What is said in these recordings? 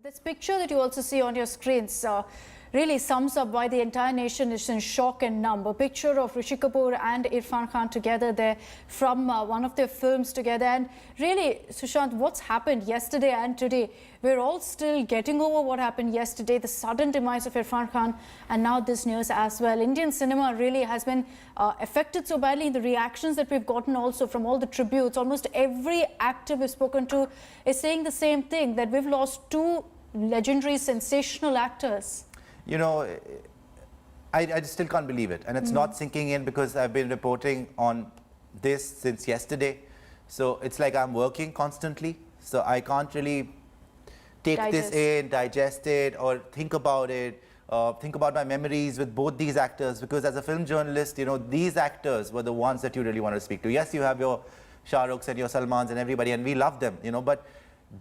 This picture that you also see on your screens really sums up why the entire nation is in shock and numb. A picture of Rishi Kapoor and Irrfan Khan together there from one of their films together. And really, Sushant, what's happened yesterday and today? We're all still getting over what happened yesterday, the sudden demise of Irrfan Khan, and now this news as well. Indian cinema really has been affected so badly in the reactions that we've gotten also from all the tributes. Almost every actor we've spoken to is saying the same thing, that we've lost two legendary, sensational actors. You know, I still can't believe it, and it's not sinking in because I've been reporting on this since yesterday. So it's like I'm working constantly, so I can't really take this in, digest it, or think about it, think about my memories with both these actors, because as a film journalist, you know, these actors were the ones that you really want to speak to. Yes, you have your Shah Rukhs and your Salmans and everybody, and we love them, you know, but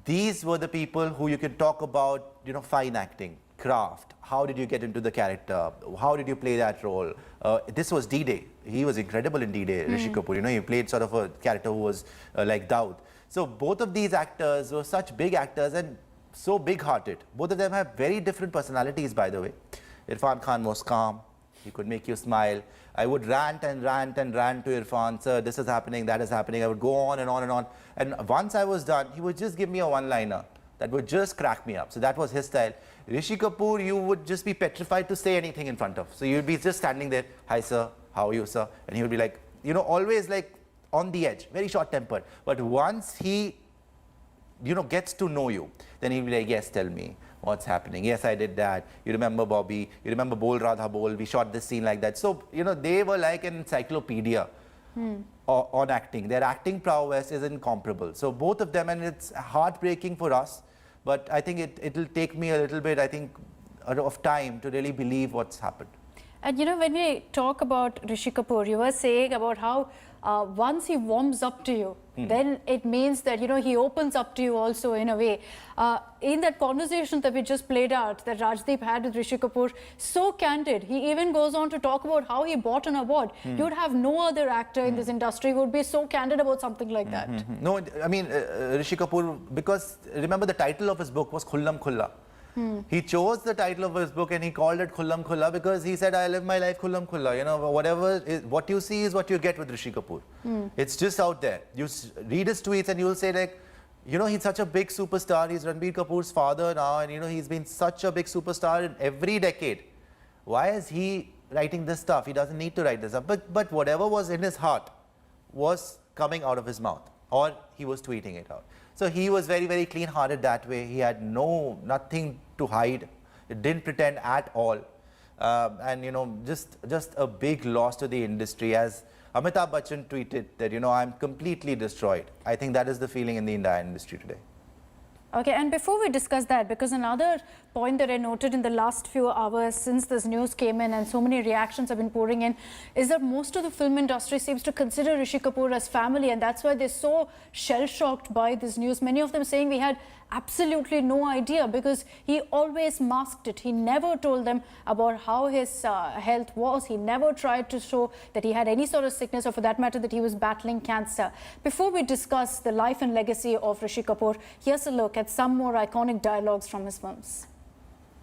these were the people who you can talk about, you know, fine acting, craft. How did you get into the character? How did you play that role? This was D-Day. He was incredible in D-Day, Rishi Kapoor. You know, he played sort of a character who was like Daud. So both of these actors were such big actors and so big-hearted. Both of them have very different personalities, by the way. Irrfan Khan was calm. He could make you smile. I would rant and rant and rant to Irrfan, sir, this is happening, that is happening. I would go on and on and on. And once I was done, he would just give me a one-liner that would just crack me up. So that was his style. Rishi Kapoor, you would just be petrified to say anything in front of. So you'd be just standing there, hi sir, how are you sir? And he would be like, you know, always like on the edge, very short-tempered. But once he, you know, gets to know you, then he'll be like, yes, tell me what's happening. Yes, I did that. You remember Bobby? You remember Bol Radha Bol? We shot this scene like that. So, you know, they were like an encyclopedia on acting. Their acting prowess is incomparable. So both of them, and it's heartbreaking for us, but I think it'll take me a little bit, I think, of time to really believe what's happened. And you know, when we talk about Rishi Kapoor, you were saying about how once he warms up to you, then it means that, you know, he opens up to you also in a way. In that conversation that we just played out, that Rajdeep had with Rishi Kapoor, so candid. He even goes on to talk about how he bought an award. You would have no other actor in this industry who would be so candid about something like that. No, I mean, Rishi Kapoor, because remember the title of his book was Khullam Khulla. He chose the title of his book and he called it Khullam Khulla because he said, I live my life Khullam Khulla. You know, what you see is what you get with Rishi Kapoor. It's just out there. You read his tweets and you'll say like, you know, he's such a big superstar. He's Ranbir Kapoor's father now, and you know, he's been such a big superstar in every decade. Why is he writing this stuff? He doesn't need to write this stuff. But whatever was in his heart was coming out of his mouth, or he was tweeting it out. So he was very, very clean-hearted that way. He had nothing to hide. He didn't pretend at all. And, you know, just a big loss to the industry. As Amitabh Bachchan tweeted that, you know, I'm completely destroyed. I think that is the feeling in the entire industry today. Okay, and before we discuss that, because another point that I noted in the last few hours since this news came in and so many reactions have been pouring in, is that most of the film industry seems to consider Rishi Kapoor as family, and that's why they're so shell-shocked by this news. Many of them saying we had absolutely no idea because he always masked it. He never told them about how his health was. He never tried to show that he had any sort of sickness, or for that matter that he was battling cancer. Before we discuss the life and legacy of Rishi Kapoor, here's a look at some more iconic dialogues from his films.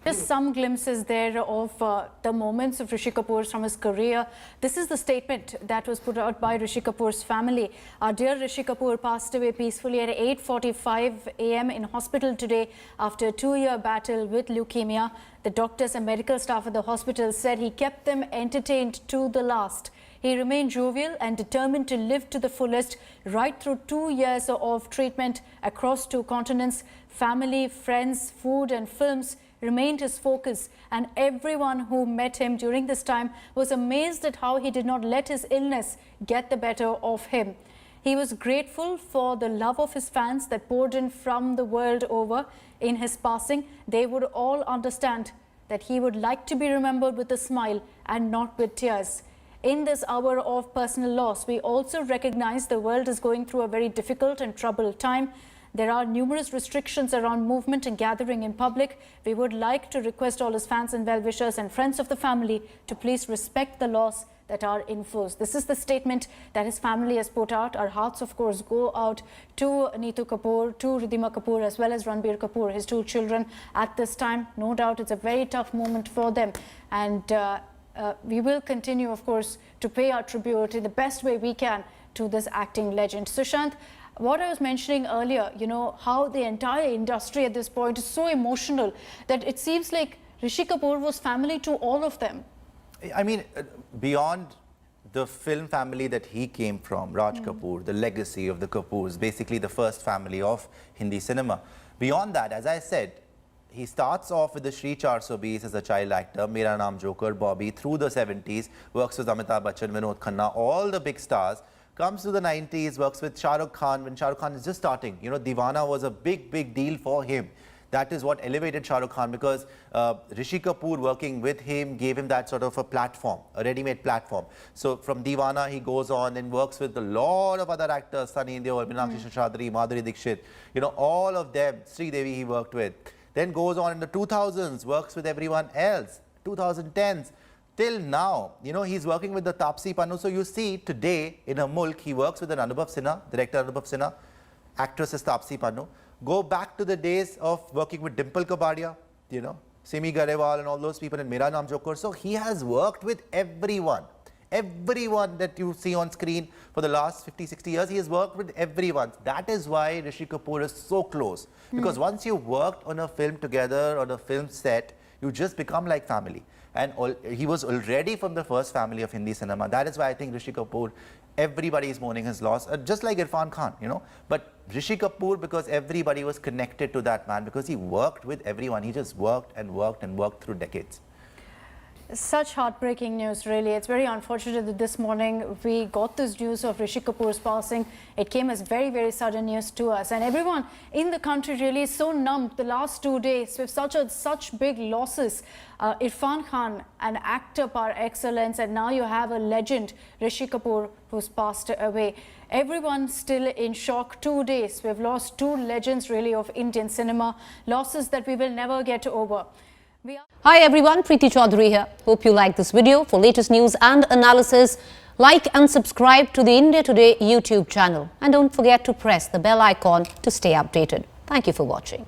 Just some glimpses there of the moments of Rishi Kapoor from his career. This is the statement that was put out by Rishi Kapoor's family. Our dear Rishi Kapoor passed away peacefully at 8:45 a.m. in hospital today after a 2-year battle with leukemia. The doctors and medical staff at the hospital said he kept them entertained to the last. He remained jovial and determined to live to the fullest right through 2 years of treatment across 2 continents. Family, friends, food and films remained his focus, and everyone who met him during this time was amazed at how he did not let his illness get the better of him. He was grateful for the love of his fans that poured in from the world over. In his passing, they would all understand that he would like to be remembered with a smile and not with tears. In this hour of personal loss, we also recognize the world is going through a very difficult and troubled time. There are numerous restrictions around movement and gathering in public. We would like to request all his fans and well-wishers and friends of the family to please respect the loss that are in force. This is the statement that his family has put out. Our hearts, of course, go out to Neetu Kapoor, to Ridhima Kapoor, as well as Ranbir Kapoor, his 2 children at this time. No doubt it's a very tough moment for them. And we will continue, of course, to pay our tribute in the best way we can to this acting legend. Sushant, what I was mentioning earlier, you know, how the entire industry at this point is so emotional that it seems like Rishi Kapoor was family to all of them. I mean, beyond the film family that he came from, Raj Kapoor, the legacy of the Kapoors, basically the first family of Hindi cinema. Beyond that, as I said, he starts off with the Shri 420 as a child actor, Mera Naam Joker, Bobby, through the 70s, works with Amitabh Bachchan, Vinod Khanna, all the big stars. Comes to the 90s, works with Shah Rukh Khan when Shah Rukh Khan is just starting. You know, Deewana was a big deal for him. That is what elevated Shah Rukh Khan, because Rishi Kapoor working with him gave him that sort of a platform, a ready-made platform. So from Deewana, he goes on and works with a lot of other actors, Sunny Deol, Meenakshi Seshadri, Madhuri Dixit, you know, all of them, Sri Devi he worked with. Then goes on in the 2000s, works with everyone else, 2010s. Till now, you know, he's working with the Taapsee Pannu. So you see today in a mulk, he works with an Anubhav Sinha, director Anubhav Sinha, actress is Taapsee Pannu. Go back to the days of working with Dimple Kapadia, you know, Simi Garewal and all those people in Mera Naam Joker. So he has worked with everyone. Everyone that you see on screen for the last 50, 60 years, he has worked with everyone. That is why Rishi Kapoor is so close. Because once you worked on a film together, on a film set, you just become like family. And he was already from the first family of Hindi cinema. That is why I think Rishi Kapoor, everybody is mourning his loss, just like Irrfan Khan, you know. But Rishi Kapoor, because everybody was connected to that man, because he worked with everyone. He just worked and worked and worked through decades. Such heartbreaking news, really. It's very unfortunate that this morning we got this news of Rishi Kapoor's passing. It came as very sudden news to us, and everyone in the country really is so numb the last 2 days with such big losses. Irrfan Khan, an actor par excellence, and now you have a legend, Rishi Kapoor, who's passed away. Everyone still in shock. 2 days. We've lost 2 legends really of Indian cinema, losses that we will never get over. Hi everyone, Preeti Chaudhary here. Hope you like this video. For latest news and analysis, like and subscribe to the India Today YouTube channel. And don't forget to press the bell icon to stay updated. Thank you for watching.